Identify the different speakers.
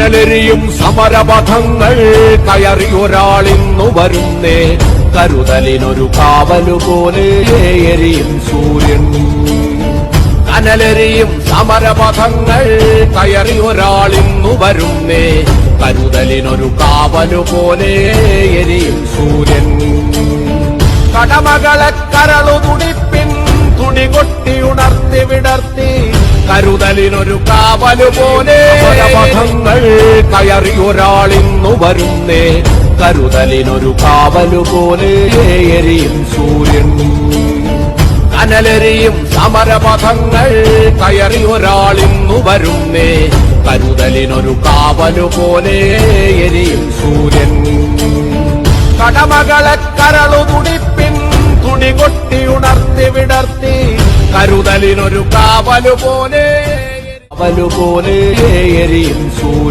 Speaker 1: കനലെരിയും സമരപഥങ്ങൾ കയറി ഒരാളിന്നു വരുന്നേ കരുതലിനൊരു കാവലുപോലെ എരിയും സൂര്യൻ. കനലെരിയും സമരപഥങ്ങൾ കയറി ഒരാളിന്നു വരുന്നേ കരുതലിനൊരു കാവലുപോലെ എരിയും സൂര്യൻ. കടമകളെ കരളു തുടിപ്പിൻ തുണി കൊട്ടി ഉണർത്തി വിടർത്തി കരുതലിനൊരു കാവലുപോലെ പഥങ്ങൾ കയറി ഒരാളിന്നു വരുന്നേ കരുതലിനൊരു കാവലുപോലെ എരിയും സൂര്യൻ. കനലെരിയും സമരപഥങ്ങൾ കയറി ഒരാളിന്നു വരുന്നേ കരുതലിനൊരു കാവലുപോലെ എരിയും സൂര്യൻ. കടമകളെ കരളു തുടിപ്പിൻ തുണി കൊട്ടി ഉണർത്തി വിടർത്തി കരുതലിനൊരു കാവലുപോലെ എരിയും സൂര്യൻ.